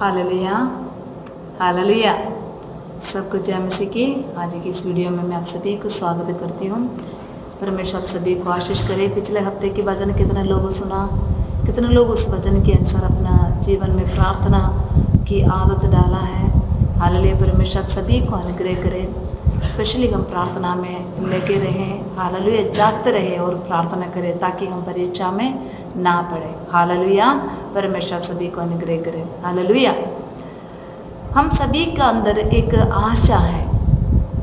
Hallelujah hallelujah. सबको जय मसीह की। आज की इस वीडियो में मैं आप सभी को स्वागत करती हूँ। परमेश्वर आप सभी को आशीष करे। पिछले हफ्ते की वचन कितने लोगों सुना, कितने लोग उस वचन के अनुसार अपना जीवन में प्रार्थना की आदत डाला है। हालेलुया। परमेश्वर आप सभी को अनुग्रह करे। स्पेशली हम प्रार्थना में लगे रहें, हालेलुया, जागते रहे और प्रार्थना करें ताकि हम परीक्षा में ना पड़े। हालेलुया। परमेश्वर सभी को अनुग्रह करे। हालेलुया। हम सभी का अंदर एक आशा है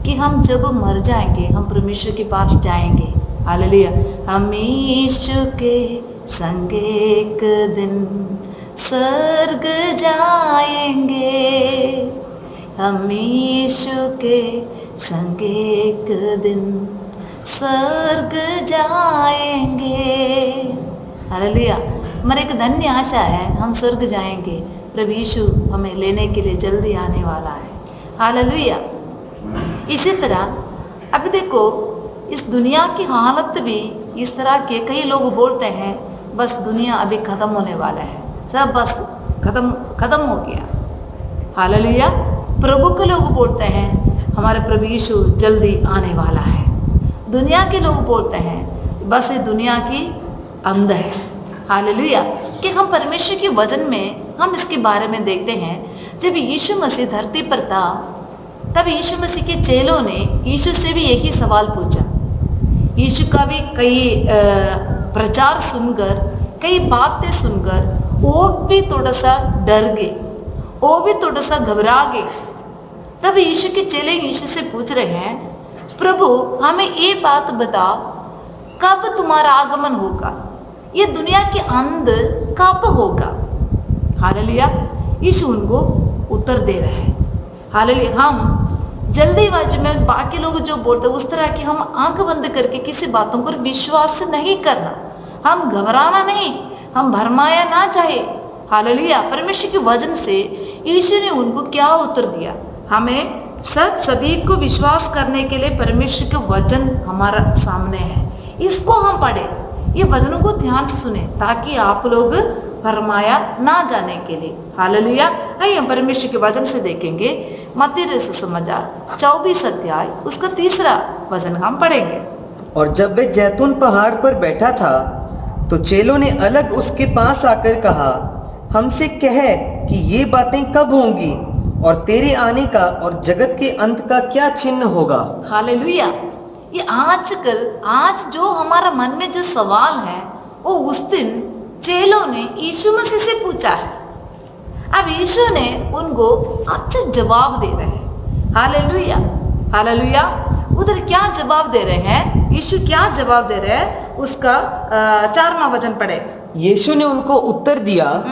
कि हम जब मर जाएंगे हम परमेश्वर के पास जाएंगे। हालेलुया। हम यीशु के संग एक दिन स्वर्ग जाएंगे, हम यीशु के संग एक दिन स्वर्ग जाएंगे। हालेलुया। हमारी एक धन्य आशा है, हम स्वर्ग जाएंगे। प्रभु यीशु हमें लेने के लिए जल्दी आने वाला है। हालेलुया। इसी तरह अभी देखो इस दुनिया की हालत भी इस तरह के, कई लोग बोलते हैं बस दुनिया अभी ख़त्म होने वाला है, सब बस ख़त्म हो गया। हालेलुया। प्रभु के लोग बोलते हैं हमारे प्रभु यीशु जल्दी आने वाला है। दुनिया के लोग बोलते हैं बस ये दुनिया की अंत है। हालेलुया। कि हम परमेश्वर के वचन में हम इसके बारे में देखते हैं, जब यीशु मसीह धरती पर था तब यीशु मसीह के चेलों ने यीशु से भी यही सवाल पूछा। यीशु का भी कई प्रचार सुनकर, कई बातें सुनकर वो भी थोड़ा सा डर गए, वो भी थोड़ा सा घबरा गए। तब यीशु के चेले यीशु से पूछ रहे हैं, प्रभु हमें ये बात बताओ कब तुम्हारा आगमन होगा, ये दुनिया के अंत कब होगा। हालेलुया। यीशु उनको उत्तर दे रहे हैं। हालेलुया। हम जल्दीबाजी में बाकी लोग जो बोलते हैं उस तरह की हम आंख बंद करके किसी बातों पर विश्वास नहीं करना, हम घबराना नहीं, हम भरमाया ना चाहे। हालेलुया। परमेश्वर के वचन से यीशु ने उनको क्या उत्तर दिया। हमें सभी को विश्वास करने के लिए परमेश्वर के वचन हमारा सामने है, इसको हम पढ़े, ये वचनों को ध्यान से सुने ताकि आप लोग फरमाया ना जाने के लिए। हालेलुया। आइए हम परमेश्वर के वचन से देखेंगे मत्ती सुसमाचार 24 अध्याय उसका 3 वचन हम पढ़ेंगे। और जब वे जैतून पहाड़ पर बैठा था तो चेलों ने अलग उसके पास आकर कहा, हमसे कह कि ये बातें कब होंगी और तेरे आने का और जगत के अंत का क्या चिन्ह होगा। हालेलुया। ये आज जो हमारा मन में जो सवाल है वो उस दिन चेलों ने यीशु मसीह से पूछा है। अब यीशु ने उनको अच्छा जवाब दे रहे हैं। हालेलुया। हालेलुया। उधर क्या जवाब दे रहे हैं, यीशु क्या जवाब दे रहे हैं उसका 4वां वचन पढ़े। यीशु ने उनको उत्तर दिया,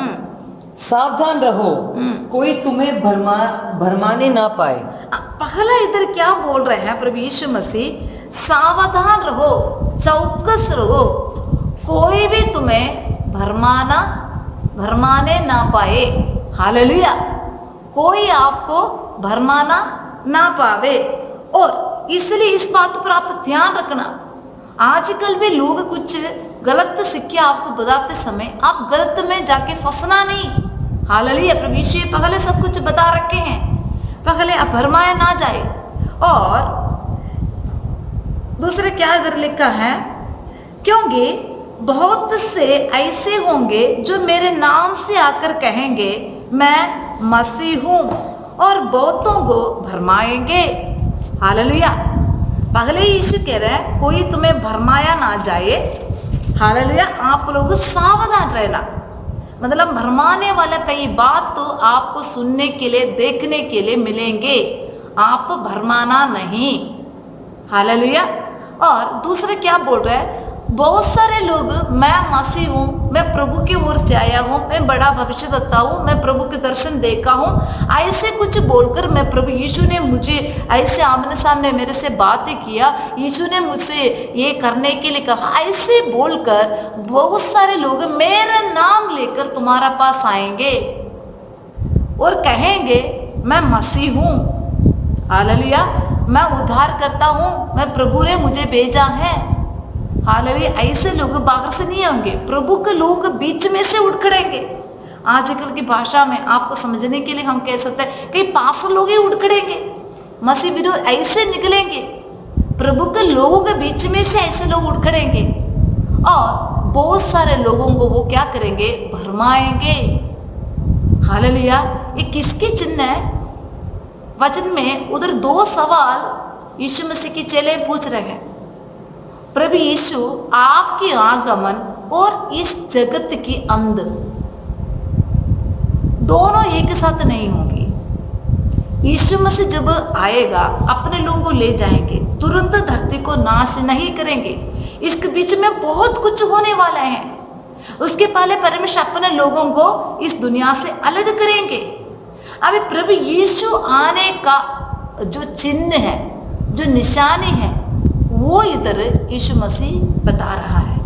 सावधान रहो, कोई तुम्हें भरमाने ना पाए। पहला इधर क्या बोल रहे हैं प्रभु यीशु मसीह, सावधान रहो, चौकस रहो, कोई भी तुम्हें भरमाने ना पाए। हालेलुया। कोई आपको भरमाना ना पावे। और इसलिए इस बात पर आप ध्यान रखना, आजकल भी लोग कुछ गलत शिक्षा आपको बताते समय आप गलत में जाके फंसना नहीं। हालेलुया। प्रभु यीशु पहले सब कुछ बता रखे हैं, पहले आप भरमाया ना जाए। और दूसरे क्या इधर लिखा है, क्योंकि बहुत से ऐसे होंगे जो मेरे नाम से आकर कहेंगे मैं मसीह हूं और बहुतों को भरमाएंगे। हालेलुया। पहले यीशु कह रहे हैं कोई तुम्हें भरमाया ना जाए। हालेलुया। आप लोग सावधान रहना, मतलब भरमाने वाला कई बात तो आपको सुनने के लिए, देखने के लिए मिलेंगे, आप भरमाना नहीं। हालेलुया। और दूसरे क्या बोल रहे हैं, बहुत सारे लोग मैं मसीह हूँ, मैं प्रभु की ओर से आया हूँ, मैं बड़ा भविष्यद्वक्ता हूँ, मैं प्रभु के दर्शन देखा हूँ, ऐसे कुछ बोलकर मैं प्रभु यीशु ने मुझे ऐसे आमने सामने मेरे से बातें किया, यीशु ने मुझसे ये करने के लिए कहा, ऐसे बोलकर बहुत सारे लोग मेरा नाम लेकर तुम्हारा पास आएंगे और कहेंगे मैं मसीह हूँ। हालेलुया। मैं उद्धार करता हूँ, मैं प्रभु ने मुझे भेजा है। हालेलुया। ऐसे लोग बाहर से नहीं आएंगे, प्रभु के लोग बीच में से उठ खड़ेंगे आजकल की भाषा में आपको समझने के लिए हम कह सकते हैं कई 500 लोग ही उड़कड़ेंगे, मसीह विरोध ऐसे निकलेंगे, प्रभु के लोगों के बीच में से ऐसे लोग उड़कड़ेंगे और बहुत सारे लोगों को वो क्या करेंगे, भरमाएंगे। हालेलुया। ये किसकी चिन्ह है? वचन में उधर 2 सवाल यीशु मसीह की चेले पूछ रहे हैं। प्रभु यीशु, आपकी आगमन और इस जगत की अंत दोनों एक साथ नहीं होंगी। यीशु मसीह जब आएगा अपने लोगों को ले जाएंगे, तुरंत धरती को नाश नहीं करेंगे। इसके बीच में बहुत कुछ होने वाला है। उसके पहले परमेश्वर अपने लोगों को इस दुनिया से अलग करेंगे। अभी प्रभु यीशु आने का जो चिन्ह है, जो निशानी है, वो इधर यीशु मसीह बता रहा है।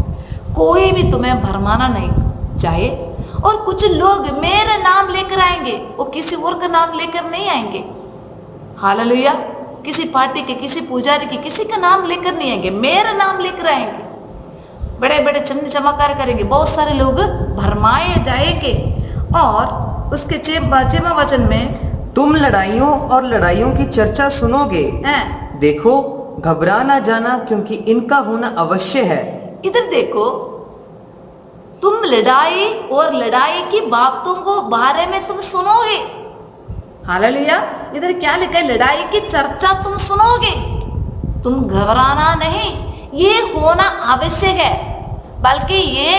कोई भी तुम्हें भरमाना नहीं चाहे। और कुछ लोग मेरा नाम लेकर आएंगे, वो किसी और का नाम लेकर नहीं आएंगे। हालेलुया। किसी पार्टी के, किसी पुजारी के, किसी का नाम लेकर नहीं आएंगे, मेरा नाम लेकर आएंगे। बड़े बड़े चमत्कार करेंगे, बहुत सारे लोग भरमाए जाएंगे। और उसके 6वें वचन में, तुम लड़ाइयों और लड़ाइयों की चर्चा सुनोगे, देखो घबरा ना जाना, क्योंकि इनका होना अवश्य है। इधर देखो, तुम लड़ाई और लड़ाई की बातों को बारे में तुम सुनोगे। हालेलुया। इधर क्या लिखा है? लड़ाई की चर्चा तुम सुनोगे, तुम घबराना नहीं। ये होना आवश्यक है, बल्कि ये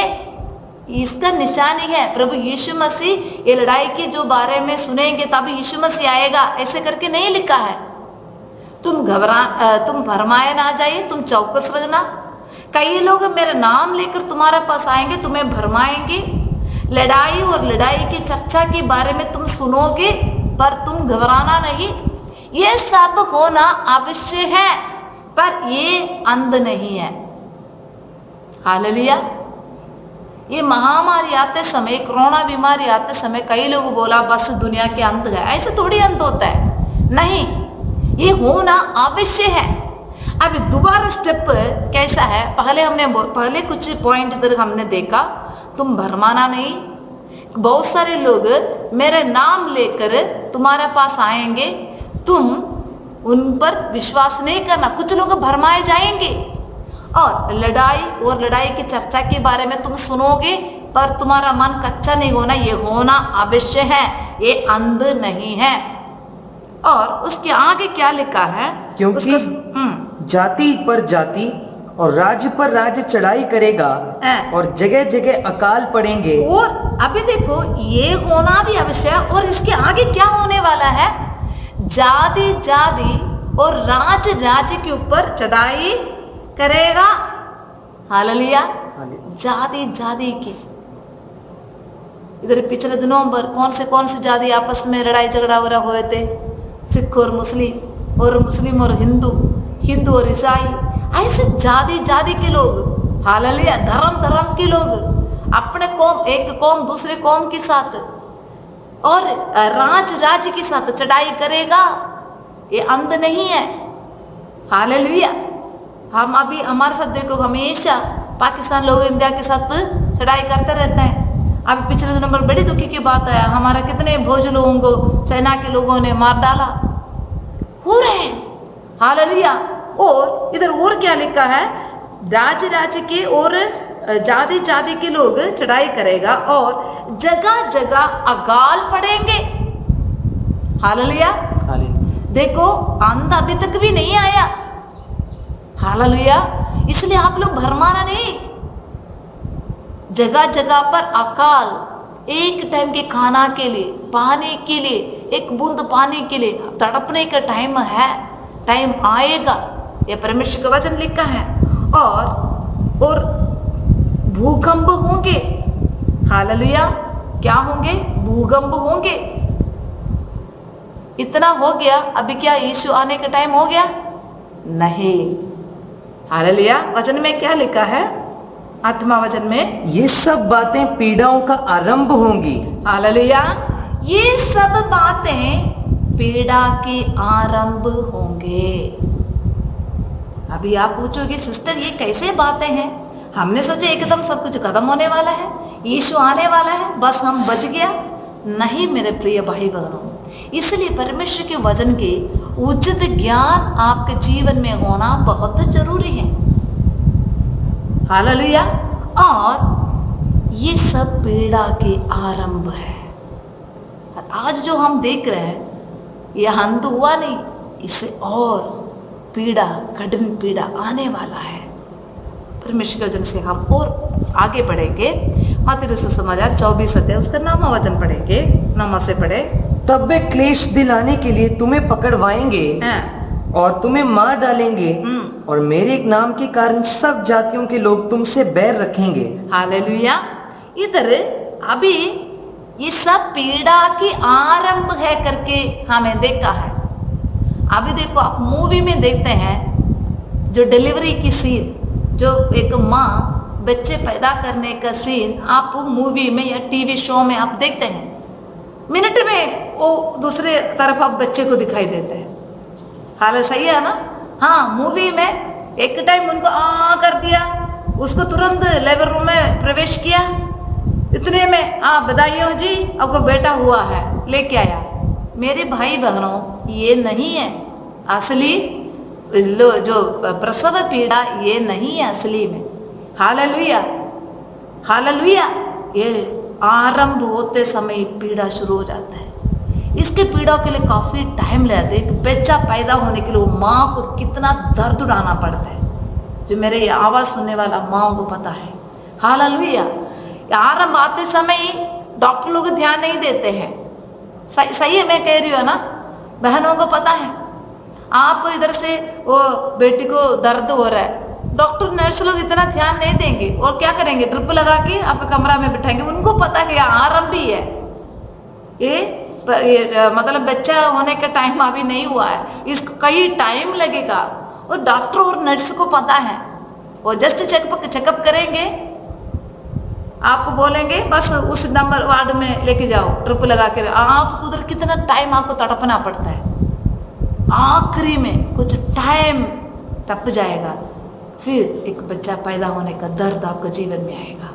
इसका निशानी है। प्रभु यीशु मसीह ये लड़ाई के जो बारे में सुनेंगे तभी यीशु मसीह आएगा, ऐसे करके नहीं लिखा है। तुम भरमाए ना जाइए, तुम चौकस रहना। कई लोग मेरा नाम लेकर तुम्हारे पास आएंगे, तुम्हें भरमाएंगे। लड़ाई और लड़ाई की चर्चा के बारे में तुम सुनोगे, पर तुम घबराना नहीं। ये सब होना अवश्य है, पर ये अंत नहीं है। हालेलुया। ये महामारी आते समय, कोरोना बीमारी आते समय कई लोग बोला बस दुनिया के अंत है। ऐसे थोड़ी अंत होता है, नहीं, ये होना आवश्य है। अब दोबारा स्टेप कैसा है? पहले कुछ पॉइंट इधर हमने देखा, तुम भरमाना नहीं। बहुत सारे लोग मेरे नाम लेकर तुम्हारे पास आएंगे, तुम उन पर विश्वास नहीं करना। कुछ लोग भरमाए जाएंगे। और लड़ाई की चर्चा के बारे में तुम सुनोगे, पर तुम्हारा मन कच्चा नहीं होना। ये होना अवश्य है, ये अंध नहीं है। और उसके आगे क्या लिखा है? क्योंकि जाति पर जाति और राज्य पर राज्य चढ़ाई करेगा और जगह जगह अकाल पड़ेंगे। और अभी देखो, ये होना भी अवश्य है। और इसके आगे क्या होने वाला है? जाति जाति और राज्य के ऊपर चढ़ाई करेगा। हालेलुया। जाति जाति की, इधर पिछले दिनों पर कौन से जाति आपस में लड़ाई झगड़ा हो रहा हुए थे, सिख और मुस्लिम और हिंदू और ईसाई, ऐसे जाति के लोग। हालेलुया। धर्म के लोग अपने कौम, एक कौम दूसरे कौम के साथ और राज्य के साथ चढ़ाई करेगा। ये अंत नहीं है। हालेलुया। हम अभी हमारे साथ देखो, हमेशा पाकिस्तान लोग इंडिया के साथ चढ़ाई करते रहते हैं। अभी पिछले दिनों में बड़ी दुखी की बात है, हमारा कितने भोज लोगों को चाइना के लोगों ने मार डाला। हो रहे हैं। हालेलुया। और इधर और क्या लिखा है? राज्य के और जाति के लोग चढ़ाई करेगा और जगह जगह अकाल पड़ेंगे। हालेलुया। देखो, अंत अभी तक भी नहीं आया। हालेलुया। इसलिए आप लोग भरमाना नहीं। जगह जगह पर अकाल, एक टाइम के खाना के लिए, पानी के लिए, एक बूंद पानी के लिए तड़पने का टाइम है, टाइम आएगा। यह परमेश्वर का वचन लिखा है। और भूकंप होंगे। हालेलुया। क्या होंगे? भूकंप होंगे। इतना हो गया। अभी क्या यीशु आने का टाइम हो गया? नहीं। हालेलुया। वचन में क्या लिखा है? 8वां वचन में, ये सब बातें पीड़ाओं का आरंभ होंगी। हालेलुया। ये सब बातें पीड़ा के आरंभ होंगे। अभी आप पूछोगे सिस्टर ये कैसे बातें हैं? हमने सोचा एकदम सब कुछ खत्म होने वाला है, यीशु आने वाला है, बस हम बच गया। नहीं मेरे प्रिय भाई बहनों, इसलिए परमेश्वर के वचन के उचित ज्ञान आपके जीवन में होना बहुत जरूरी है। हालेलुया। और ये सब पीड़ा के आरंभ है। आज जो हम देख रहे हैं यह अंत हुआ नहीं, इससे और पीड़ा, कठिन पीड़ा आने वाला है। परमेश्वर के वचन से हम और आगे बढ़ेंगे। मत्ती सुसमाचार 24 अध्याय उसका 9वां वचन पढ़ेंगे, 9 से पढ़े। तब वे क्लेश दिलाने के लिए तुम्हें पकड़वाएंगे और तुम्हें मार डालेंगे, और मेरे एक नाम के कारण सब जातियों के लोग तुमसे बैर रखेंगे। हालेलुया। इधर अभी ये सब पीड़ा की आरंभ है करके हमें देखा है। अभी देखो, आप मूवी में देखते हैं जो डिलीवरी की सीन, जो एक माँ बच्चे पैदा करने का सीन आप मूवी में या टीवी शो में आप देखते हैं, मिनट में वो दूसरे तरफ आप बच्चे को दिखाई देते हैं। हाल सही है ना? हाँ, मूवी में एक टाइम उनको कर दिया, उसको तुरंत लेबर रूम में प्रवेश किया, इतने में बधाई हो जी, आपको बेटा हुआ है, लेके आया। मेरे भाई बहनों, ये नहीं है असली जो प्रसव पीड़ा, ये नहीं है असली में। Hallelujah, hallelujah. ये आरंभ होते समय पीड़ा शुरू हो जाता है। इसके पीड़ा के लिए काफ़ी टाइम लगता है। एक बच्चा पैदा होने के लिए वो माँ को कितना दर्द उठाना पड़ता है, जो मेरे ये आवाज़ सुनने वाला माँ को पता है। हालेलुया। आरंभ आते समय डॉक्टर लोग ध्यान नहीं देते हैं। सही है, मैं कह रही हूँ ना, बहनों को पता है। आप इधर से वो बेटी को दर्द हो रहा है, डॉक्टर नर्स लोग इतना ध्यान नहीं देंगे और क्या करेंगे, ड्रिप लगा के आपके कमरा में बिठाएंगे। उनको पता है आरंभ ही है, ये मतलब बच्चा होने का टाइम अभी नहीं हुआ है, इसको कई टाइम लगेगा। और डॉक्टर और नर्स को पता है, वो जस्ट चेकअप करेंगे, आपको बोलेंगे बस उस नंबर वार्ड में लेके जाओ, ड्रिप लगा के। आप उधर कितना टाइम आपको तड़पना पड़ता है, आखिरी में कुछ टाइम टप जाएगा, फिर एक बच्चा पैदा होने का दर्द आपके जीवन में आएगा।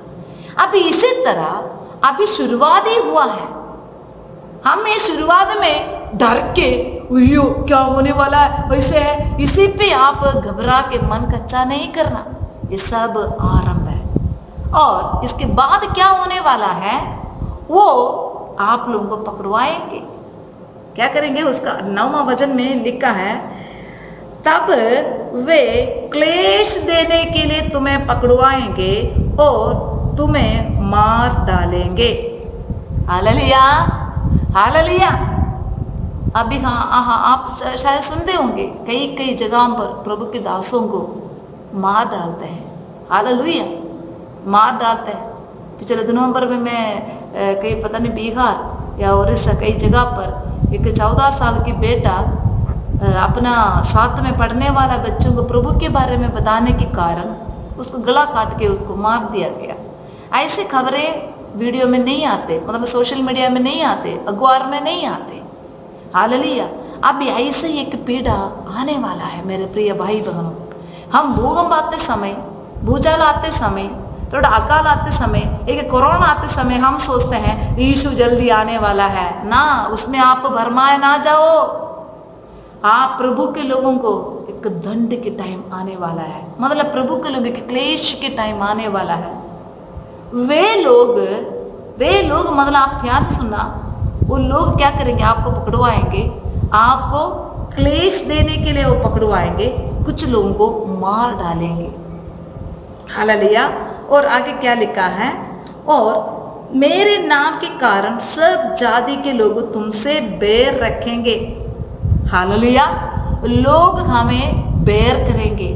अभी इसी तरह अभी शुरुआत ही हुआ है। हम ये शुरुआत में डर के उयो क्या होने वाला है, वैसे है, इसी पे आप घबरा के मन कच्चा नहीं करना। ये सब आरंभ है, और इसके बाद क्या होने वाला है वो आप लोगों को पकड़वाएंगे। क्या करेंगे, उसका 9वां वचन में लिखा है, तब वे क्लेश देने के लिए तुम्हें पकड़वाएंगे और तुम्हें मार डालेंगे। Hallelujah, hallelujah. अभी हाँ, आप शायद सुनते होंगे कई कई जगहों पर प्रभु के दासों को मार डालते हैं। हालेलुया, मार डालते हैं। पिछले दिनों पर में मैं कहीं पता नहीं बिहार या उड़ीसा कई जगह पर एक 14 साल की बेटा अपना साथ में पढ़ने वाला बच्चों को प्रभु के बारे में बताने के कारण उसको गला काट के उसको मार दिया गया। ऐसे खबरें वीडियो में नहीं आते, मतलब सोशल मीडिया में नहीं आते, अखबार में नहीं आते। हालेलुया। अब ऐसे ही एक पीड़ा आने वाला है मेरे प्रिय भाई बहनों। हम भूकंप आते समय, भूचाल आते समय, थोड़ा अकाल आते समय, एक कोरोना आते समय हम सोचते हैं यीशु जल्दी आने वाला है ना, उसमें आप भरमाए ना जाओ। आप प्रभु के लोगों को एक दंड के टाइम आने वाला है, मतलब प्रभु के लोगों के क्लेश के टाइम आने वाला है। वे लोग मतलब आप ध्यान से सुनना, वो लोग क्या करेंगे, आपको पकड़वाएंगे, आपको क्लेश देने के लिए वो पकड़वाएंगे, कुछ लोगों को मार डालेंगे। हालेलुया। और आगे क्या लिखा है, और मेरे नाम के कारण सब जाति के लोग तुमसे बैर रखेंगे। हालेलुया। लोग हमें बैर करेंगे,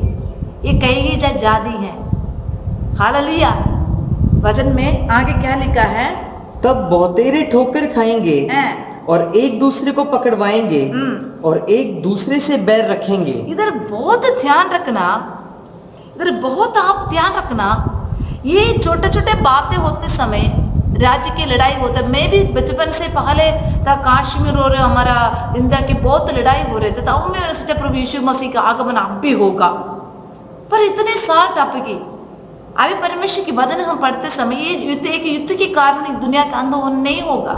ये कई जाति है। हालेलुया। वचन में आगे क्या लिखा है, तब बहुतेरे ठोकर खाएंगे और एक दूसरे को पकड़वाएंगे और एक दूसरे से बैर रखेंगे। इधर बहुत ध्यान रखना, इधर बहुत आप ध्यान रखना। ये छोटे छोटे बातें होते समय राज्य की लड़ाई होता है। मैं भी बचपन से पहले था, कश्मीर हो रहे, हमारा इंडिया की बहुत लड़ाई हो रहे थे, तब मैंने सोचा प्रभु यीशु मसीह का आगमन अब भी होगा, पर इतने साल टप गई, अभी परमेश्वर की वचन हम पढ़ते समय ये युद्ध एक युद्ध के कारण दुनिया का अंत नहीं होगा।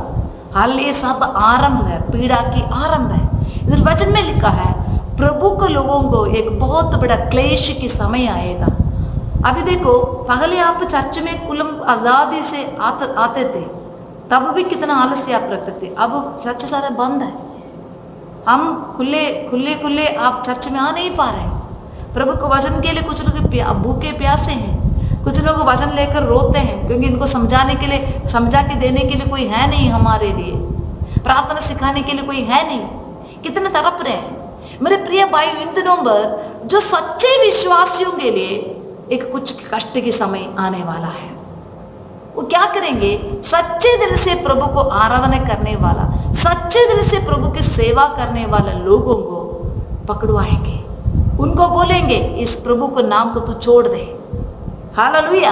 हाल ये सब आरंभ है, पीड़ा की आरंभ है। इधर वचन में लिखा है प्रभु को लोगों को एक बहुत बड़ा क्लेश की समय आएगा। अभी देखो, पहले आप चर्च में कुलम आज़ादी से आते थे, तब भी कितना आलस्य आप रखते थे। अब चर्च सारा बंद है, हम खुले आप चर्च में आ नहीं पा रहे। प्रभु को वचन के लिए कुछ लोग भूखे प्यासे हैं, कुछ लोग वचन लेकर रोते हैं, क्योंकि इनको समझाने के लिए, समझा के देने के लिए कोई है नहीं, हमारे लिए प्रार्थना सिखाने के लिए कोई है नहीं। कितने तड़प रहे हैं मेरे प्रिय भाई। इन दिनों पर जो सच्चे विश्वासियों के लिए एक कुछ कष्ट के समय आने वाला है। वो क्या करेंगे? सच्चे दिल से प्रभु को आराधना करने वाला, सच्चे दिल से प्रभु की सेवा करने वाले लोगों को पकड़वाएंगे। उनको बोलेंगे इस प्रभु को नाम को तू छोड़ दे, हालेलुया,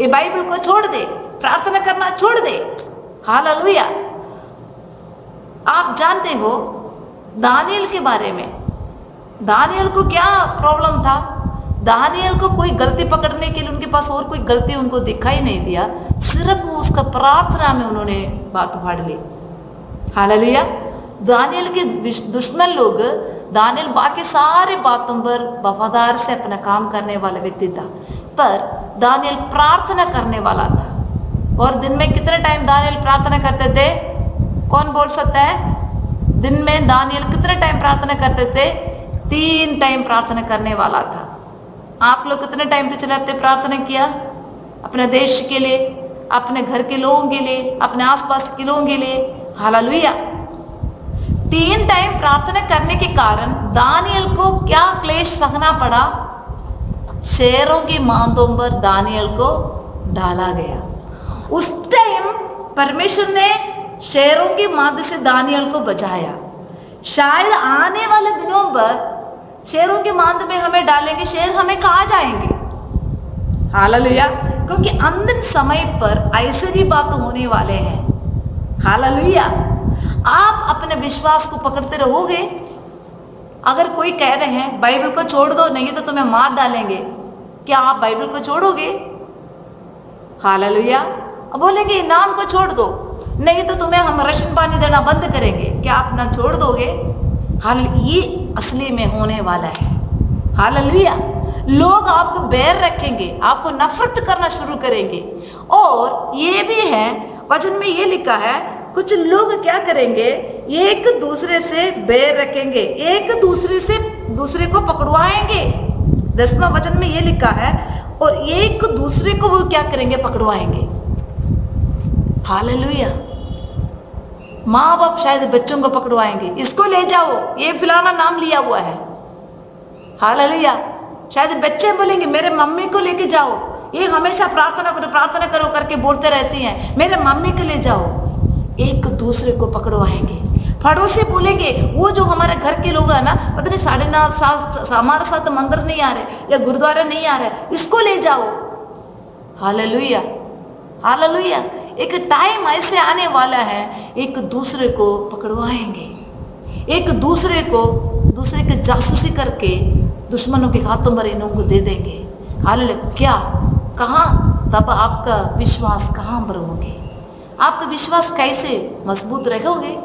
ये बाइबल को छोड़ दे, प्रार्थना करना छोड़ दे, हालेलुया। आप जानते हो दानियल के बारे में, दानियल को क्या प्रॉब्लम था? दानियल को कोई गलती पकड़ने के लिए उनके पास और कोई गलती उनको दिखाई नहीं दिया, सिर्फ उसका प्रार्थना में उन्होंने बात फाड़ ली, हालेलुया। दानियल के दुश्मन लोग, दानियल बाकी सारे बातों पर वफादार से अपना काम करने वाला व्यक्ति था, पर दानियल प्रार्थना करने वाला था। और दिन में कितने टाइम दानियल प्रार्थना करते थे? कौन बोल सकता है? दिन में दानियल कितने टाइम प्रार्थना करते थे? 3 टाइम प्रार्थना करने वाला था। आप लोग कितने टाइम पिछले हफ्ते प्रार्थना किया? अपने देश के लिए, अपने घर के लोगों के लिए, अपने आसपास के लोगों के लिए, हालेलुया। 3 टाइम प्रार्थना करने के कारण दानियल को क्या क्लेश सहना पड़ा? शेरों की मांदों पर दानियल को डाला गया। उस टाइम परमेश्वर ने शेरों की मांद से दानियल को बचाया। शायद आने वाले दिनों पर शेरों की मांद में हमें डालेंगे, शेर हमें कहाँ जाएंगे, हालेलुया। क्योंकि अंतिम समय पर ऐसे भी बात होने वाले हैं, हालेलुया। आप अपने विश्वास को पकड़ते रहोगे। अगर कोई कह रहे हैं बाइबल को छोड़ दो, नहीं तो तुम्हें मार डालेंगे, क्या आप बाइबल को छोड़ोगे? हालेलुया। बोलेंगे नाम को छोड़ दो, नहीं तो तुम्हें हम राशन पानी देना बंद करेंगे, क्या आप ना छोड़ दोगे? ये असली में होने वाला है, हालेलुया। लोग आपको बैर रखेंगे, आपको नफरत करना शुरू करेंगे। और ये भी है, वचन में ये लिखा है, कुछ लोग क्या करेंगे? एक दूसरे से बैर रखेंगे, एक दूसरे को पकड़वाएंगे। 10वां वचन में ये लिखा है, और एक दूसरे को वो क्या करेंगे? पकड़वाएंगे, हालेलुया। माँ बाप शायद बच्चों को पकड़वाएंगे, इसको ले जाओ, ये फलाना नाम लिया हुआ है, हालेलुया। शायद बच्चे बोलेंगे मेरे मम्मी को लेके जाओ, ये हमेशा प्रार्थना करो करके बोलते रहती हैं, मेरे मम्मी को ले जाओ। एक दूसरे को पकड़वाएंगे। पड़ोसी बोलेंगे, वो जो हमारे घर के लोग हैं ना, पता नहीं 9:30 हमारे साथ मंदिर नहीं आ रहे या गुरुद्वारा नहीं आ रहे, इसको ले जाओ, हालेलुया, हालेलुया। एक टाइम ऐसे आने वाला है, एक दूसरे को पकड़वाएंगे, एक दूसरे की जासूसी करके दुश्मनों के हाथों पर इनको दे देंगे, हालेलुया। क्या, कहाँ? तब आपका विश्वास कहाँ पर होगे? आपका विश्वास कैसे मजबूत रहोगे,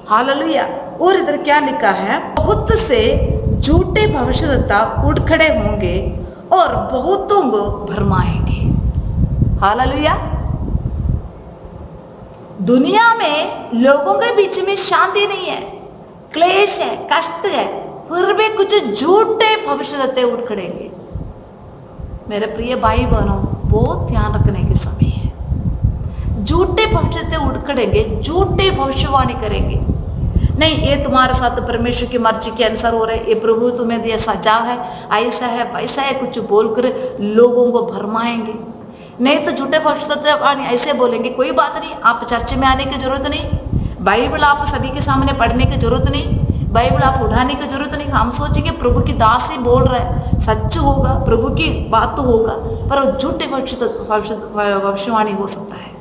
हालेलुया। और इधर क्या लिखा है? बहुत से झूठे भविष्यद्वक्ता उठ खड़े होंगे और बहुतों को भरमाएंगे, हालेलुया। दुनिया में लोगों के बीच में शांति नहीं है, क्लेश है, कष्ट है, फिर भी कुछ झूठे भविष्यद्वक्ता उठ खड़ेंगे। मेरे प्रिय भाई बहनों, बहुत ध्यान रखने के समय है। झूठे भविष्यद्वक्ता उठ खड़ेंगे, झूठे भविष्यवाणी करेंगे, नहीं ये तुम्हारे साथ परमेश्वर की मर्जी के अनुसार हो रहा है, ये प्रभु तुम्हें दिया सजा है, ऐसा है वैसा है, कुछ बोलकर लोगों को भरमाएंगे। नहीं तो झूठे भविष्यद्वक्ता ऐसे बोलेंगे, कोई बात नहीं, आप चर्च में आने की जरूरत नहीं, बाइबल आप सभी के सामने पढ़ने की जरूरत नहीं, बाइबल आप उठाने की जरूरत नहीं। हम सोचेंगे प्रभु की दास ही बोल रहा है, सच होगा, प्रभु की बात तो होगा, पर वो झूठे भविष्यवाणी हो सकता है,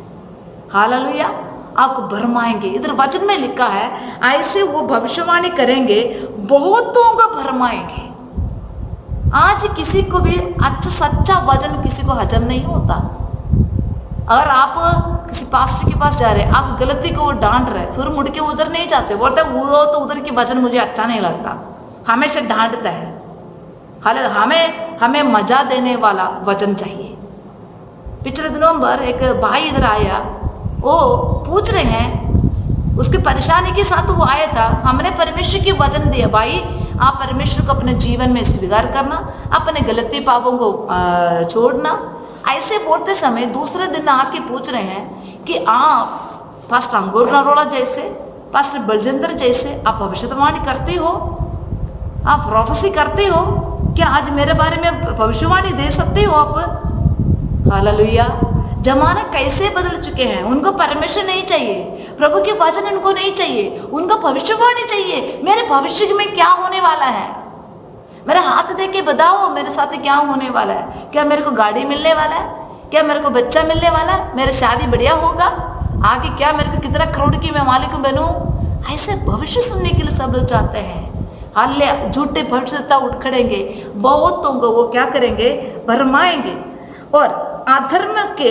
हालेलुया। आपको भरमाएंगे। इधर वचन में लिखा है, ऐसे वो भविष्यवाणी करेंगे, बहुतों को भरमाएंगे, आज किसी को भी अच्छा सच्चा वचन किसी को हजम नहीं होता। अगर आप किसी पास्टर के पास जा रहे हैं, आप गलती को वो डांट रहे, फिर मुड़ के उधर नहीं जाते, बोलते वो तो उधर की वचन मुझे अच्छा नहीं लगता, हमेशा डांटता है। हालांकि हमें मजा देने वाला वचन चाहिए। पिछले दिनों पर एक भाई इधर आया, वो पूछ रहे हैं, उसकी परेशानी के साथ वो आया था। हमने परमेश्वर की वचन दिया, भाई आप परमेश्वर को अपने जीवन में स्वीकार करना, अपने गलती पापों को छोड़ना। ऐसे बोलते समय दूसरे दिन आके पूछ रहे हैं कि आप पास्टर अंगूर नरोला जैसे, पास्टर बलजिंदर जैसे आप भविष्यवाणी करते हो, आप प्रोफेसी करते हो, क्या आज मेरे बारे में भविष्यवाणी दे सकते हो आप? हालेलुया। जमाना कैसे बदल चुके हैं। उनको परमेश्वर नहीं चाहिए, प्रभु के वचन उनको नहीं चाहिए, उनको भविष्यवाणी चाहिए। मेरे भविष्य में क्या होने वाला है, मेरा हाथ दे के बताओ मेरे साथ क्या होने वाला है। क्या मेरे को गाड़ी मिलने वाला है, क्या मेरे को बच्चा मिलने वाला है, मेरा शादी बढ़िया होगा, आगे क्या मेरे को कितना करोड़ की मैं मालिक बनूं। ऐसे भविष्य सुनने के लिए सब लोग चाहते हैं। हालेलुया। झूठे भविष्यता उठ खड़ेंगे, बहुतों को वो क्या करेंगे, भरमाएंगे। और अधर्म के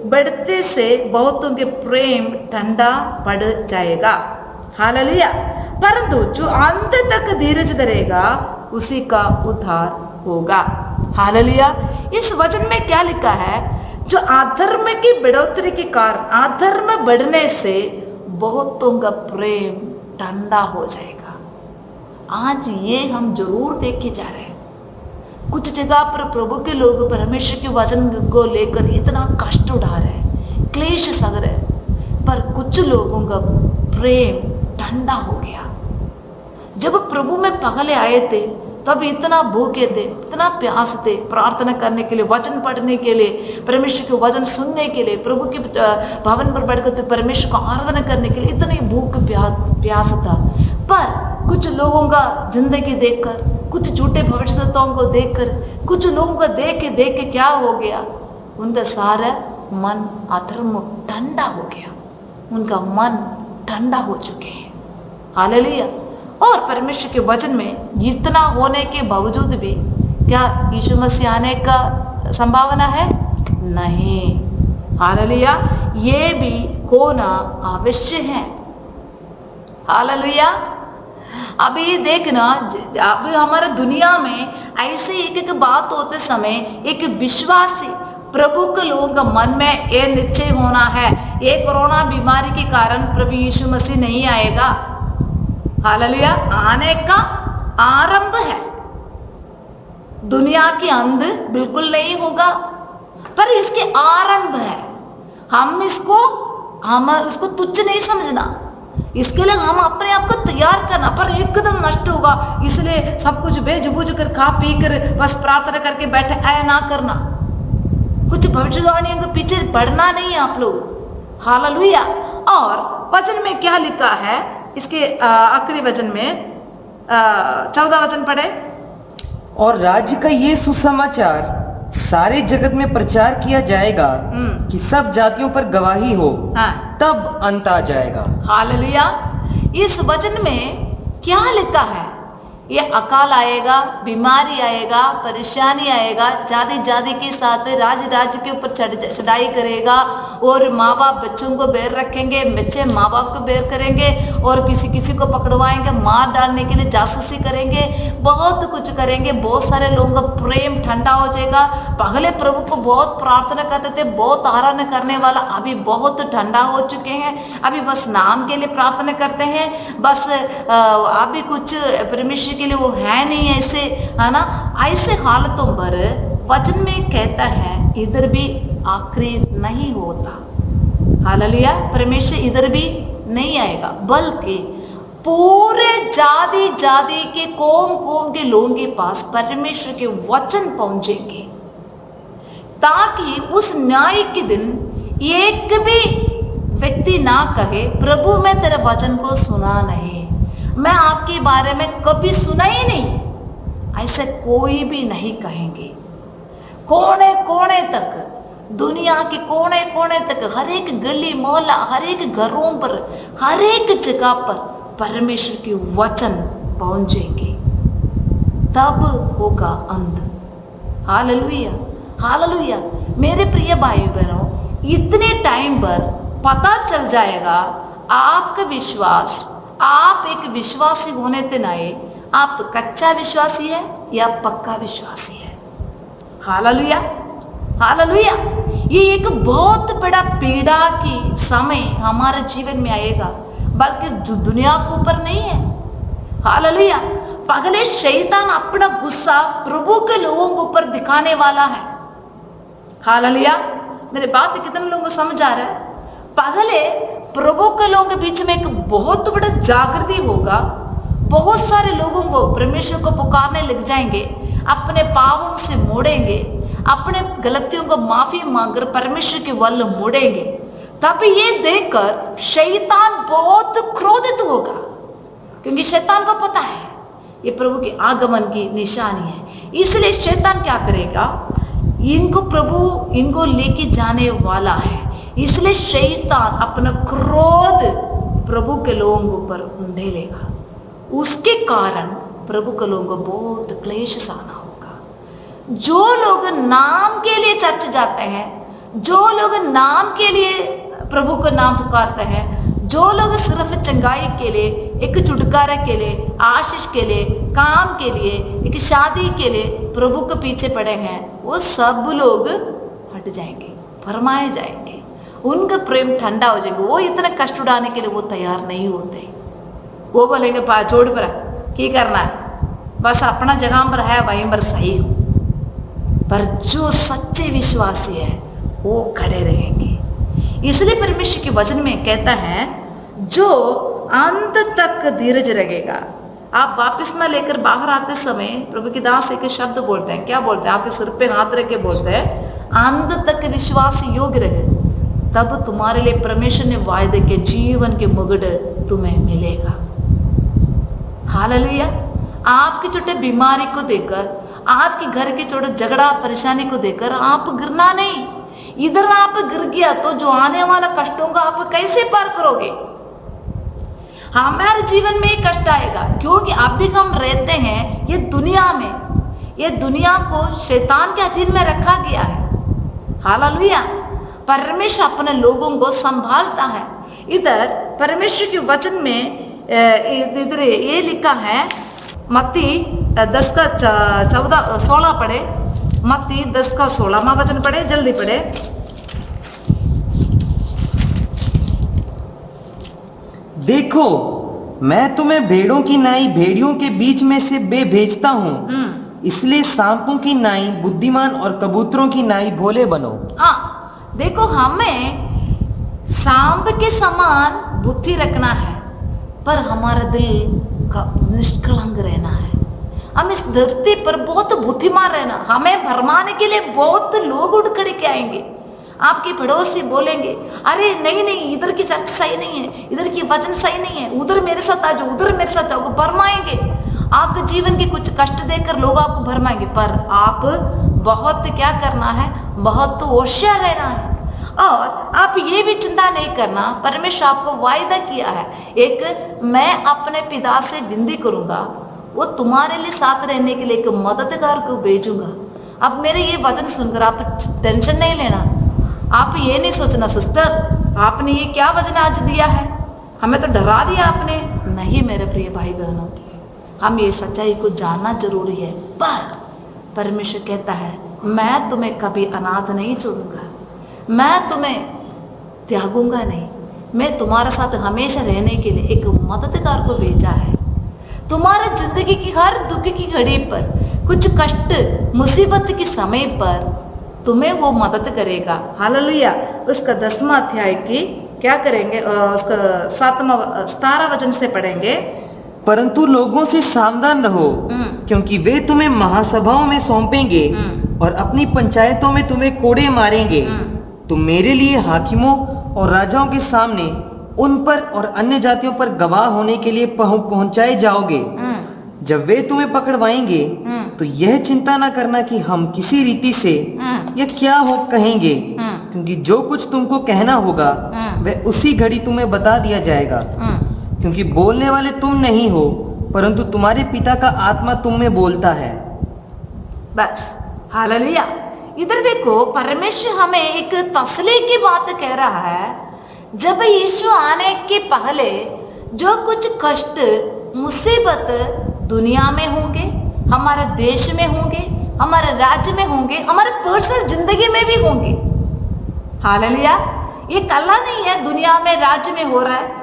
बढ़ते से बहुतों के प्रेम ठंडा पड़ जाएगा। हालेलुया। परंतु जो अंत तक धीरज धरेगा उसी का उद्धार होगा। हालेलुया। इस वचन में क्या लिखा है, जो अधर्म की बढ़ोतरी के कारण, अधर्म बढ़ने से बहुतों का प्रेम ठंडा हो जाएगा। आज ये हम जरूर देख के जा रहे हैं। कुछ जगह पर प्रभु के लोग परमेश्वर के वचन को लेकर इतना कष्ट उठा रहे हैं, क्लेश सह रहे हैं, पर कुछ लोगों का प्रेम ठंडा हो गया। जब प्रभु में पहले आए थे तब इतना भूखे थे, इतना प्यास थे प्रार्थना करने के लिए, वचन पढ़ने के लिए, परमेश्वर के वचन सुनने के लिए, प्रभु के भवन पर बैठकर परमेश्वर को आराधना करने के लिए इतनी भूख प्यास था। पर कुछ लोगों का जिंदगी देखकर, कुछ झूठे भविष्यवक्ताओं को देखकर, कुछ लोगों को देख के क्या हो गया, उनका सारा मन अधर्म ठंडा हो गया, उनका मन ठंडा हो चुके हैं। हालेलुया। और परमेश्वर के वचन में इतना होने के बावजूद भी क्या यीशु मसीह आने का संभावना है? नहीं। हालेलुया। ये भी होना आवश्यक है। हालेलुया। अभी देखना, अभी हमारे दुनिया में ऐसे एक बात होते समय एक विश्वासी प्रभु के लोगों का मन में ये निश्चय होना है, ये कोरोना बीमारी के कारण प्रभु यीशु मसीह नहीं आएगा। हालेलुया। आने का आरंभ है, दुनिया की अंत बिल्कुल नहीं होगा, पर इसके आरंभ है। हम इसको तुच्छ नहीं समझना, इसके लिए हम अपने आप को तैयार करना, पर एकदम नष्ट होगा इसलिए सब कुछ बेच बुझ कर खा पी कर बस प्रार्थना करके बैठे ऐ ना करना। कुछ भविष्यवाणियों के पीछे पढ़ना नहीं है आप लोग। हालेलुया। और वचन में क्या लिखा है, इसके आखिरी वचन में 14 वचन पढ़े। और राज्य का ये सुसमाचार सारे जगत में प्रचार किया जाएगा कि सब जातियों पर गवाही हो, तब अंत आ जाएगा। हालेलुया। इस वचन में क्या लिखा है, ये अकाल आएगा, बीमारी आएगा, परेशानी आएगा, जाति के साथ राज्य के ऊपर चढ़ाई करेगा, और माँ बाप बच्चों को बैर रखेंगे, बच्चे माँ बाप को बैर करेंगे, और किसी को पकड़वाएंगे, मार डालने के लिए जासूसी करेंगे, बहुत कुछ करेंगे। बहुत सारे लोगों का प्रेम ठंडा हो जाएगा। पहले प्रभु को बहुत प्रार्थना करते थे, बहुत आराधना करने वाला अभी बहुत ठंडा हो चुके हैं, अभी बस नाम के लिए प्रार्थना करते हैं, बस अभी कुछ परमेश्वर के लिए वो है नहीं, ऐसे है ना। ऐसे हालतों पर वचन में कहता है इधर भी आखिरी नहीं होता। हालेलुया। परमेश्वर इधर भी नहीं आएगा, बल्कि पूरे जाति के कौम के लोगों के पास परमेश्वर के वचन पहुंचेंगे, ताकि उस न्याय के दिन एक भी व्यक्ति ना कहे प्रभु मैं तेरे वचन को सुना नहीं, मैं आपके बारे में कभी सुना ही नहीं, ऐसे कोई भी नहीं कहेंगे। कोने कोने तक, दुनिया के कोने कोने तक, हर एक गली मोहल्ला, हर एक घरों पर, हर एक जगह पर परमेश्वर के वचन पहुंचेंगे। तब होगा अंत। Hallelujah, hallelujah. मेरे प्रिय भाई बहनों, इतने टाइम पर पता चल जाएगा आपका विश्वास, आप एक विश्वासी होने ते नाए आप कच्चा विश्वासी है या पक्का विश्वासी है। Hallelujah, hallelujah. ये एक बहुत बड़ा पीड़ा की समय हमारे जीवन में आएगा, बल्कि दुनिया के ऊपर नहीं है। हालेलुया। पहले शैतान अपना गुस्सा प्रभु के लोगों के ऊपर दिखाने वाला है। हालेलुया। मेरे बात कितने लोगों को समझ आ रहा है? पहले प्रभु के लोगों के बीच में एक बहुत बड़ा जागृति होगा। बहुत सारे लोगों को परमेश्वर को पुकारने लग जाएंगे, अपने पापों से मोड़ेंगे, अपने गलतियों को माफी मांगकर परमेश्वर के वल मोड़ेंगे। तब ये देखकर शैतान बहुत क्रोधित होगा, क्योंकि शैतान को पता है ये प्रभु के आगमन की निशानी है। इसलिए शैतान क्या करेगा, इनको प्रभु इनको लेके जाने वाला है। इसलिए शैतान अपना क्रोध प्रभु के लोगों के ऊपर ढेलेगा। उसके कारण प्रभु के लोगों को बहुत क्लेश सहना होगा। जो लोग नाम के लिए चर्च जाते हैं, जो लोग नाम के लिए प्रभु का नाम पुकारते हैं, जो लोग सिर्फ चंगाई के लिए, एक छुटकारे के लिए, आशीष के लिए, काम के लिए, एक शादी के लिए प्रभु के पीछे पड़े हैं, वो सब लोग हट जाएंगे, फरमाए जाएंगे, उनका प्रेम ठंडा हो जाएंगे। वो इतना कष्ट उड़ाने के लिए वो तैयार नहीं होते। वो बोलेंगे पा छोड़ पर की करना है, बस अपना जगह पर है वहीं पर सही हो। पर जो सच्चे विश्वासी है वो खड़े रहेंगे। इसलिए परमेश्वर के वचन में कहता है, जो अंत तक धीरज रखेगा। आप वापिस में लेकर बाहर आते समय प्रभु के दास एक शब्द बोलते हैं। क्या बोलते हैं? आपके सिर पे हाथ रख के बोलते हैं, अंत तक विश्वास योग्य रहे, तब तुम्हारे लिए परमेश्वर ने वायदे के जीवन के मुकुट तुम्हें मिलेगा। हालेलुया। आपकी छोटे बीमारी को देखकर, आपके घर के छोटे झगड़ा परेशानी को देखकर आप गिरना नहीं। इधर आप गिर गया तो जो आने वाला कष्टों का आप कैसे पार करोगे? हमारे जीवन में कष्ट आएगा, क्योंकि अभी हम रहते हैं ये दुनिया में। ये दुनिया को शैतान के अधीन में रखा गया है। हालेलुया। परमेश्वर अपने लोगों को संभालता है। इधर परमेश्वर के वचन में इधर ये लिखा है, मत्ती 10 का 16 पढ़े, मत्ती 10 का 16वां वचन पढ़े, जल्दी पढ़े। देखो, मैं तुम्हें भेड़ों की नाई भेड़ियों के बीच में से भेजता हूँ, इसलिए सांपों की नाई बुद्धिमान और कबूतरों की नाई भोले बनो। हाँ, देखो, हमें सांप के समान बुद्धि रखना है, पर हमारा दिल का निष्कलंक रहना है। हम इस धरती पर बहुत बुद्धिमान रहना। हमें भरमाने के लिए बहुत लोग उड़ खड़े के आएंगे। आपके पड़ोसी बोलेंगे, अरे नहीं नहीं, इधर की चर्च सही नहीं है, इधर की वचन सही नहीं है, उधर मेरे साथ आ जाओ, उधर मेरे साथ जाओ। भरमाएंगे आपके जीवन के कुछ कष्ट देकर लोग आपको भरमाएंगे। पर आप बहुत क्या करना है, बहुत होशियार रहना है। और आप ये भी चिंता नहीं करना, परमेश्वर आपको वायदा किया है, एक मैं अपने पिता से विनती करूंगा, वो तुम्हारे लिए साथ रहने के लिए एक मददगार को भेजूंगा। अब मेरे ये वचन सुनकर आप टेंशन नहीं लेना। आप ये नहीं सोचना, सिस्टर आपने ये क्या वचन आज दिया है, हमें तो डरा दिया आपने। नहीं मेरे प्रिय भाई बहनों, हम ये सच्चाई को जानना जरूरी है। पर परमेश्वर कहता है, मैं तुम्हें कभी अनाथ नहीं छोड़ूंगा, मैं तुम्हें त्यागूंगा नहीं। मैं तुम्हारे साथ हमेशा रहने के लिए एक मददगार को भेजा है। तुम्हारे जिंदगी की हर दुख की घड़ी पर, कुछ कष्ट मुसीबत के समय पर तुम्हें वो मदद करेगा। हालेलुया। उसका 10वां अध्याय की क्या करेंगे, उसका 17वां वचन से पढ़ेंगे। परंतु लोगों से सावधान रहो, क्योंकि वे तुम्हें महासभाओं में सौंपेंगे और अपनी पंचायतों में तुम्हें कोड़े मारेंगे। तुम मेरे लिए हाकिमों और राजाओं के सामने उन पर और अन्य जातियों पर गवाह होने के लिए पहुंचाए जाओगे। जब वे तुम्हें पकड़वाएंगे तो यह चिंता ना करना कि हम किसी रीति से या क्या हो कहेंगे, क्योंकि जो कुछ तुमको कहना होगा वह उसी घड़ी तुम्हें बता दिया जाएगा। क्योंकि बोलने वाले तुम नहीं हो, परंतु तुम्हारे पिता का आत्मा तुम में बोलता है। बस हालेलुया। इधर देखो, परमेश्वर हमें एक तसल्ली की बात कह रहा है। जब यीशु आने के पहले जो कुछ कष्ट मुसीबत दुनिया में होंगे, हमारे देश में होंगे, हमारे राज्य में होंगे, हमारे पर्सनल जिंदगी में भी होंगे। हालेलुया। ये कल्ला नहीं है दुनिया में राज्य में हो रहा है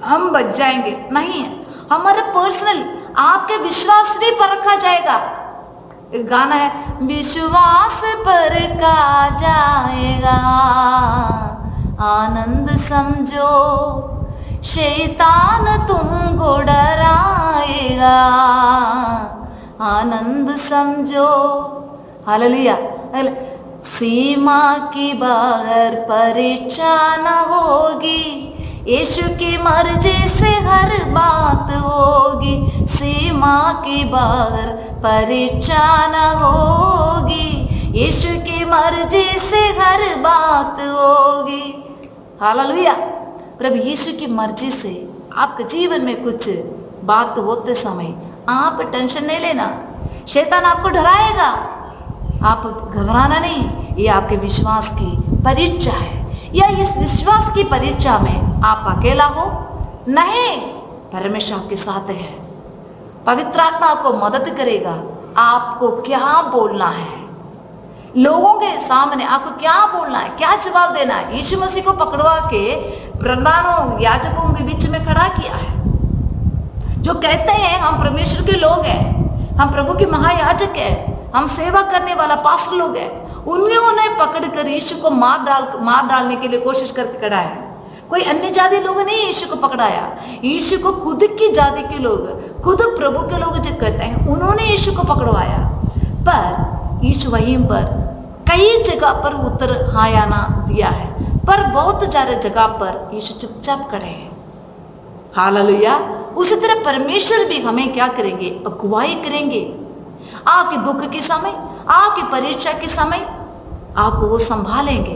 हम बच जाएंगे, नहीं है। हमारे पर्सनल आपके विश्वास भी परखा जाएगा। एक गाना है, विश्वास परखा जाएगा, आनंद समझो, शैतान तुमको डराएगा, आनंद समझो। हालेलुया। सीमा की बाहर परीक्षा न होगी, यीशु की मर्जी से हर बात होगी। सीमा की बाहर परीक्षा न होगी, यीशु की मर्जी से हर बात होगी। हालेलुया। प्रभु यीशु की मर्जी से आपके जीवन में कुछ बात होते समय आप टेंशन नहीं लेना। शैतान आपको डराएगा, आप घबराना नहीं। ये आपके विश्वास की परीक्षा है, या इस विश्वास की परीक्षा में आप अकेला हो नहीं, परमेश्वर आपके साथ है। पवित्र आत्मा आपको मदद करेगा। आपको क्या बोलना है, लोगों के सामने आपको क्या बोलना है, क्या जवाब देना है। यीशु मसीह को पकड़वा के प्रधानों याजकों के बीच में खड़ा किया है, जो कहते हैं हम परमेश्वर के लोग हैं, हम प्रभु के महायाजक हैं, हम सेवा करने वाला पास्टर लोग हैं। उन्होंने पकड़कर यीशु को मार डालने के लिए कोशिश करके खड़ा है। कोई अन्य जाति लोग नहीं यीशु को पकड़ाया, यीशु को खुद की जाति के लोग, खुद प्रभु के लोग जो कहते हैं, उन्होंने यीशु को पकड़वाया। पर यीशु वहीं पर कई जगह पर उत्तर हायाना दिया है, पर बहुत सारे जगह पर यीशु चुपचाप खड़े हैं। हालेलुया। उसी तरह परमेश्वर भी हमें क्या करेंगे, अगुवाई करेंगे। आपके दुख के समय, आपकी परीक्षा के समय आपको वो संभालेंगे।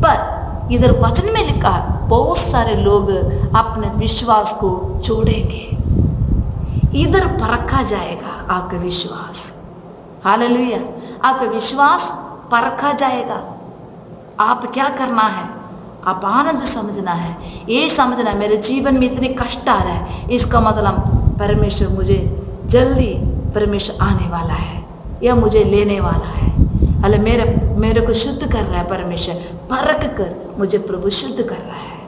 पर इधर वचन में लिखा है, बहुत सारे लोग अपने विश्वास को छोड़ेंगे। इधर परखा जाएगा आपका विश्वास। हालेलुया। आपका विश्वास परखा जाएगा। आप क्या करना है, आप आनंद समझना है। ये समझना है मेरे जीवन में इतने कष्ट आ रहा है, इसका मतलब परमेश्वर मुझे जल्दी परमेश्वर आने वाला है या मुझे लेने वाला है। अरे मेरे को शुद्ध कर रहा है परमेश्वर, परख कर मुझे प्रभु शुद्ध कर रहा है।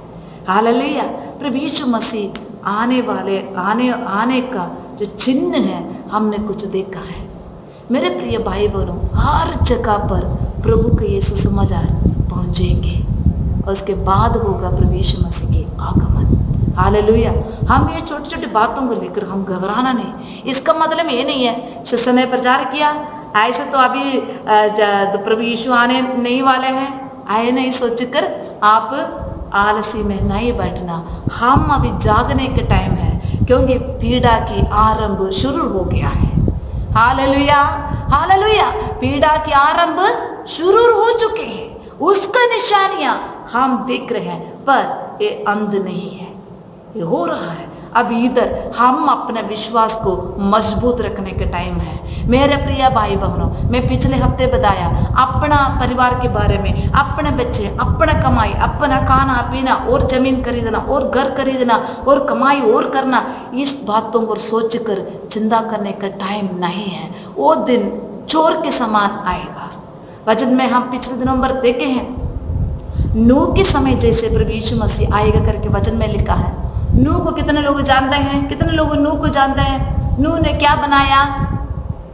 हालेलुया। प्रभु यीशु मसीह आने का जो चिन्ह है, हमने कुछ देखा है। मेरे प्रिय भाई बहनों, हर जगह पर प्रभु के यीशु समाचार पहुंचेंगे और उसके बाद होगा प्रभु यीशु मसीह के आगमन। हालेलुया। हम ये छोटी छोटी बातों को लेकर हम घबराना नहीं। इसका मतलब ये नहीं है शिष्य ने प्रचार किया ऐसे तो अभी प्रभु यीशु आने नहीं वाले हैं, आए नहीं सोचकर आप आलसी में नहीं बैठना। हम अभी जागने के टाइम है, क्योंकि पीड़ा की आरंभ शुरू हो गया है। हालेलुया। हालेलुया। पीड़ा की आरंभ शुरू हो चुके हैं, उसका निशानियां हम देख रहे हैं, पर ये अंत नहीं है, ये हो रहा है। अब इधर हम अपने विश्वास को मजबूत रखने के टाइम है। मेरे प्रिय भाई बहनों, मैं पिछले हफ्ते बताया अपना परिवार के बारे में, अपने बच्चे, अपना कमाई, अपना खाना पीना और जमीन खरीदना और घर खरीदना और कमाई और करना, इस बातों को सोचकर चिंता करने का टाइम नहीं है। वो दिन चोर के समान आएगा। वचन में हम पिछले दिनों पर देखे हैं, नूह के समय जैसे प्रभु यीशु मसीह आएगा करके वचन में लिखा है। नूह को कितने लोग जानते हैं? कितने लोग नूह को जानते हैं? नूह ने क्या बनाया?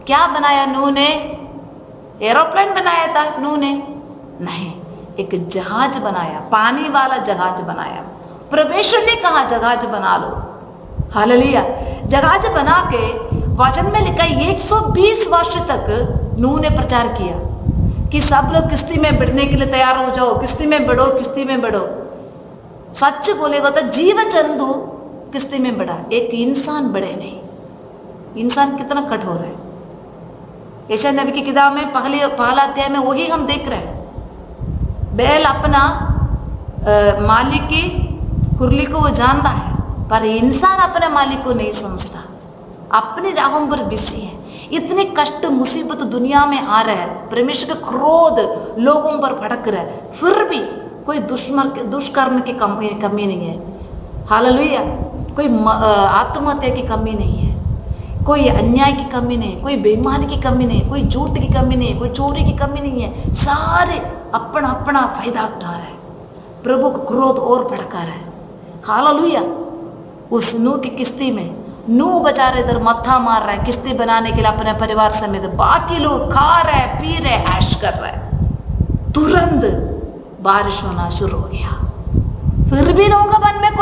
क्या बनाया नूह ने? एरोप्लेन बनाया था नूह ने? नहीं, एक जहाज बनाया, पानी वाला जहाज बनाया। परमेश्वर ने कहा जहाज बना लो। हालेलुया। जहाज बना के वचन में लिखा 120 वर्ष तक नूह ने प्रचार किया कि सब लोग किश्ती में बैठने के लिए तैयार हो जाओ, किश्ती में बढ़ो, किश्ती में बढ़ो। सच बोलेगा तो जीव जंतु किश्ती में बढ़ा, एक इंसान बढ़े नहीं। इंसान कितना कठोर है। यशायाह नबी की किताब में पहला अध्याय में वही हम देख रहे हैं। बैल अपना मालिक की कुरली को वो जानता है, पर इंसान अपने मालिक को नहीं समझता। अपनी राहों पर बिजी हैं। इतने कष्ट मुसीबत दुनिया में आ रहा है, परमेश्वर का क्रोध लोगों पर भड़क रहा है, फिर भी कोई दुष्कर्म की कमी नहीं है। हालेलुया। कोई आत्महत्या की कमी नहीं है, कोई अन्याय की कमी नहीं है, कोई बेईमानी की कमी नहीं है, कोई झूठ की कमी नहीं है, कोई चोरी की कमी नहीं है। सारे अपना अपना फायदा उठा रहे हैं, प्रभु का क्रोध और भड़का रहा है। हालेलुया। उस नूह की किस्ती में नूह बेचारे इधर मत्था मार रहा है किस्ती बनाने के लिए अपने परिवार समेत, बाकी लोग खा रहे पी रहे ऐश कर रहे हैं। तुरंत बारिश होना शुरू हो गया, फिर भी लोगों के मन में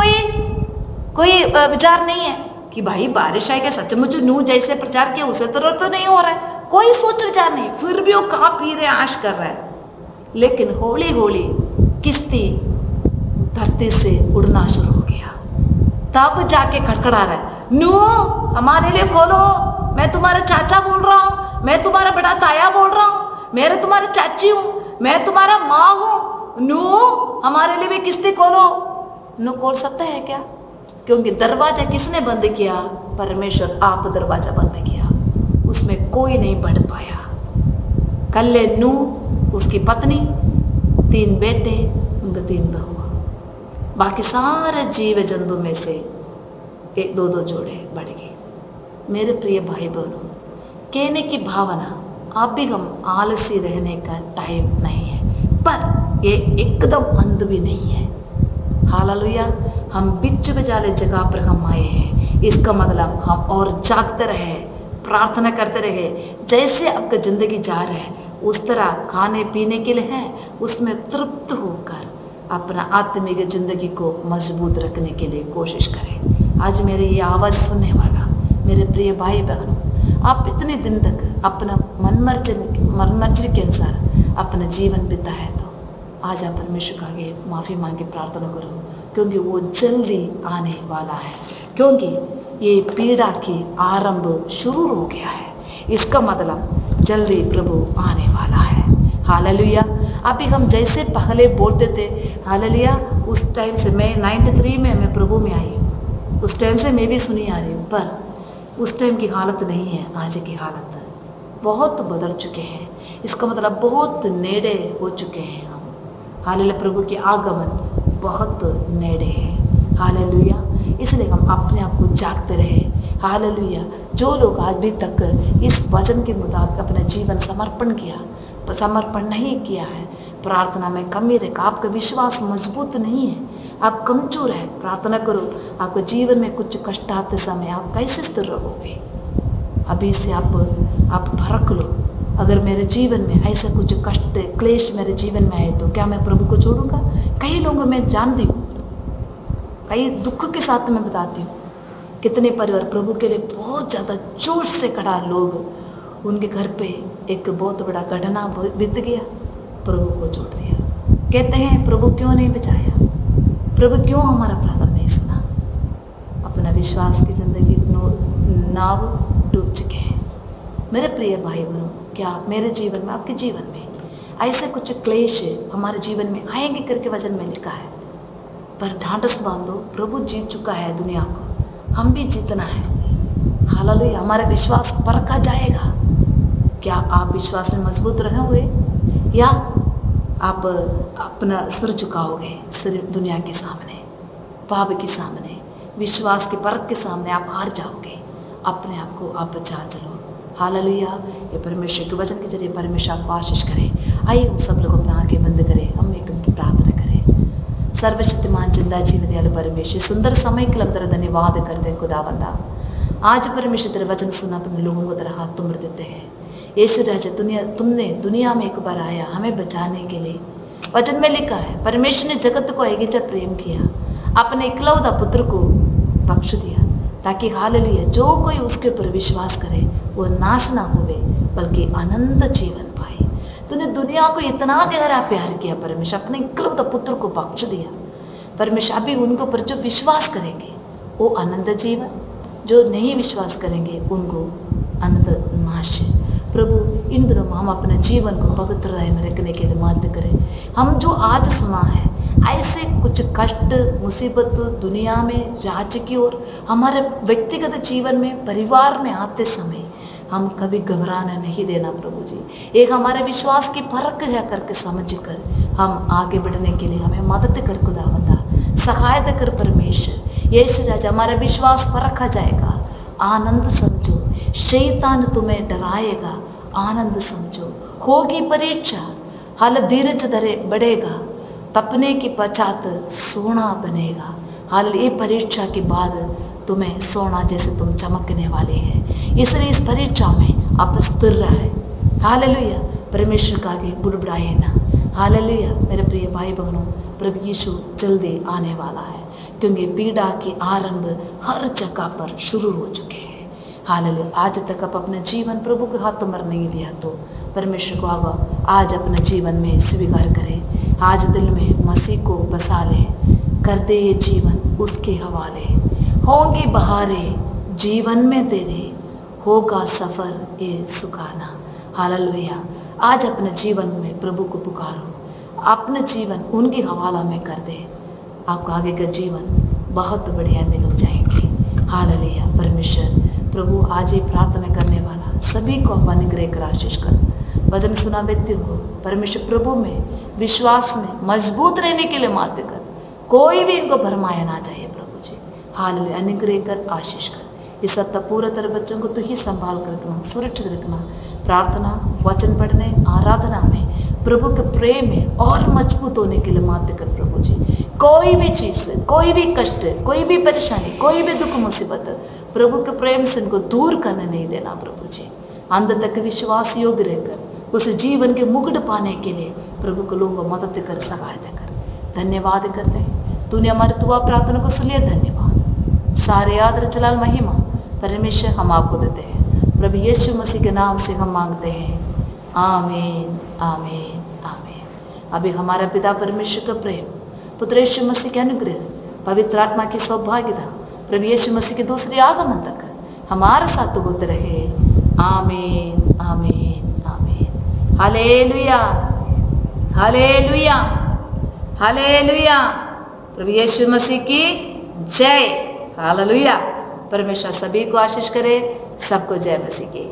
कोई विचार नहीं है कि भाई बारिश आएगा। सचमुच नूह जैसे प्रचार किया उसे तो नहीं हो रहा है, कोई सोच विचार नहीं, फिर भी वो खा पी रहे ऐश कर रहे हैं। लेकिन हौली हौली किस्ती धरती से उड़ना शुरू हो गया। तब जाके खड़खड़ा रहा है, नूह हमारे लिए खोलो, मैं तुम्हारा चाचा बोल रहा हूँ, मैं तुम्हारा बड़ा ताया बोल रहा हूँ, मेरे तुम्हारी चाची हूँ, मैं तुम्हारा माँ हूँ, नूह हमारे लिए भी किस्ती खोलो। नूह खोल सकता है क्या? क्योंकि दरवाजा किसने बंद किया? परमेश्वर आप दरवाजा बंद किया, उसमें कोई नहीं बढ़ पाया। कल्ले नूह, उसकी पत्नी, 3 बेटे, उनके 3 बहू, बाकी सारे जीव जंतु में से 1-2 जोड़े बढ़ गए। मेरे प्रिय भाई बहनों, कहने की भावना अभी हम आलसी रहने का टाइम नहीं है, पर ये एकदम अंध भी नहीं है। हालेलुया। हम बिच बजाले जगह पर हम आए हैं, इसका मतलब हम और जागते रहे, प्रार्थना करते रहे। जैसे आपका ज़िंदगी जा रहा है उस तरह खाने पीने के लिए है, उसमें तृप्त होकर अपना आत्मिक ज़िंदगी को मजबूत रखने के लिए कोशिश करें। आज मेरे ये आवाज़ सुनने वाला मेरे प्रिय भाई बहनों, आप इतने दिन तक अपना मनमर्जी के अनुसार अपना जीवन बिता है, तो आज आप परमेश्वर के आगे माफ़ी मांगे प्रार्थना करो, क्योंकि वो जल्दी आने वाला है। क्योंकि ये पीड़ा की आरंभ शुरू हो गया है, इसका मतलब जल्दी प्रभु आने वाला है। हालेलुया। अभी हम जैसे पहले बोलते थे हालेलुया, उस टाइम से मैं 93 में मैं प्रभु में आई हूँ, उस टाइम से मैं भी सुनी आ रही हूँ, पर उस टाइम की हालत नहीं है, आज की हालत बहुत बदल चुके हैं। इसका मतलब बहुत नेड़े हो चुके हैं हम। हालेलुया। प्रभु के आगमन बहुत नेड़े है। हालेलुया। इसलिए हम अपने आप को जागते रहे। हालेलुया। जो लोग आज भी तक इस वचन के मुताबिक अपना जीवन समर्पण नहीं किया है, प्रार्थना में कमी रखा, आपका विश्वास मजबूत नहीं है, आप कमजोर है, प्रार्थना करो। आपके जीवन में कुछ कष्ट आते समय आप कैसे स्थिर रहोगे? अभी से आप परख लो, अगर मेरे जीवन में ऐसा कुछ कष्ट क्लेश मेरे जीवन में आए तो क्या मैं प्रभु को छोड़ूंगा? कई लोगों में जानती हूँ, कई दुख के साथ मैं बताती हूँ, कितने परिवार प्रभु के लिए बहुत ज़्यादा जोश से खड़ा लोग, उनके घर पे एक बहुत बड़ा घटना बीत गया, प्रभु को छोड़ दिया। कहते हैं प्रभु क्यों नहीं बचाया, प्रभु क्यों हमारा प्रार्थना नहीं सुना? अपना विश्वास की जिंदगी नाव डूब चुके हैं। मेरे प्रिय भाई बहनों, क्या मेरे जीवन में, आपके जीवन में ऐसे कुछ क्लेश हमारे जीवन में आएंगे करके वचन में लिखा है, पर ढांढस बांधो, प्रभु जीत चुका है दुनिया को, हम भी जीतना है। हालेलुया। हमारा विश्वास परखा जाएगा। क्या आप विश्वास में मजबूत रहोगे या आप अपना सिर झुकाओगे? सिर्फ दुनिया के सामने, पाप के सामने, विश्वास के परख के सामने आप हार जाओगे। अपने आप को आप बचा चलो। हालेलुया। ये परमेश्वर के वचन के जरिए परमेश्वर आपको आशीष करे। आइए हम सब लोग अपना आंखें बंद करें, हम एक मिनट प्रार्थना करें। सर्वशक्तिमान जिंदा जीवन दयालु परमेश्वर, सुंदर समय के लिए तेरा धन्यवाद करते हैं खुदावंदा। आज परमेश्वर तेरा वचन सुना अपने लोगों को तेरा हाथ तुम देते हैं। यीशु राजा, तुमने दुनिया में एक बार आया हमें बचाने के लिए। वचन में लिखा है परमेश्वर ने जगत को ऐसा प्रेम किया, अपने इकलौता पुत्र को बख्श दिया, ताकि हालेलुया जो कोई उसके ऊपर विश्वास करे वो नाश ना होवे बल्कि अनंत जीवन पाए। तूने दुनिया को इतना गहरा प्यार किया परमेश्वर, अपने इकलौता पुत्र को बख्श दिया परमेश्वर। अभी उनके ऊपर जो विश्वास करेंगे वो अनंत जीवन, जो नहीं विश्वास करेंगे उनको अनंत नाश। प्रभु इन दिनों हम अपने जीवन को पवित्र राह में रखने के लिए मदद करें। हम जो आज सुना है ऐसे कुछ कष्ट मुसीबत दुनिया में, राज्य की ओर, हमारे व्यक्तिगत जीवन में, परिवार में आते समय हम कभी घबराना नहीं देना प्रभु जी। एक हमारे विश्वास की परख है करके समझ कर हम आगे बढ़ने के लिए हमें मदद कर खुदावंदा, सहायता कर परमेश्वर। यीशु राजा हमारा विश्वास परखा जाएगा, आनंद समझो। शैतान तुम्हें डराएगा, आनंद समझो। होगी परीक्षा, हाल धीरज धरे बढ़ेगा, तपने के पश्चात सोना बनेगा। हाल ये परीक्षा के बाद तुम्हें सोना जैसे तुम चमकने वाले हैं। इसलिए इस परीक्षा में आप स्थिर रहे। हालेलुया। परमेश्वर का आगे बुड़बुड़ाए ना। हालेलुया। मेरे प्रिय भाई बहनों, प्रभु यीशु जल्दी आने वाला है, क्योंकि पीड़ा की आरंभ हर जगह पर शुरू हो चुके हैं। हालेलुया। आज तक आप अपना जीवन प्रभु के हाथों में नहीं दिया तो परमेश्वर को आगा आज अपने जीवन में स्वीकार करें। आज दिल में मसीह को बसा ले, कर दे ये जीवन उसके हवाले। होंगी बहारें जीवन में तेरे, होगा सफ़र ये सुखाना। हालेलुया। आज अपने जीवन में प्रभु को पुकारो, अपना जीवन उनके हवाला में कर दे। आपका आगे का जीवन बहुत बढ़िया निकल जाएंगे। हालेलुया। परमेश्वर प्रभु आज ये प्रार्थना करने वाला सभी को आप अनुग्रह कर आशीष कर। वचन सुना व्यक्तियों को परमेश्वर प्रभु में विश्वास में मजबूत रहने के लिए माध्य कर। कोई भी इनको भरमाया ना जाए प्रभु जी। हालेलुया। अनुग्रह कर आशीष कर। इस सत्ता पूरा तरह बच्चों को तू ही संभाल कर रखना, सुरक्षित रखना। प्रार्थना वचन पढ़ने आराधना में प्रभु के प्रेम में और मजबूत होने के लिए माध्य कर प्रभु जी। कोई भी चीज़, कोई भी कष्ट, कोई भी परेशानी, कोई भी दुख मुसीबत प्रभु के प्रेम से इनको दूर करने नहीं देना प्रभु जी। अंत तक विश्वास योग्य रहकर उस जीवन के मुकुट पाने के लिए प्रभु को लोगों को मदद कर, सहायता कर। धन्यवाद करते हैं, तूने हमारी दुआ प्रार्थना को सुन लिया। धन्यवाद। सारे आदर जलाल महिमा परमेश्वर हम आपको देते हैं। प्रभु यीशु मसीह के नाम से हम मांगते हैं। आमीन, आमीन, आमीन। अभी हमारा पिता परमेश्वर का प्रेम, पुत्र यीशु मसीह के अनुग्रह, पवित्र आत्मा की सौभाग्यता, प्रभु यीशु मसीह के दूसरे आगमन तक हमारे साथ होते रहे। आमीन, आमीन, आमीन। Hallelujah, hallelujah, hallelujah. प्रभु यीशु मसीह की जय। हालेलुया। परमेश्वर सभी को आशीष करे। सबको जय मसीह की।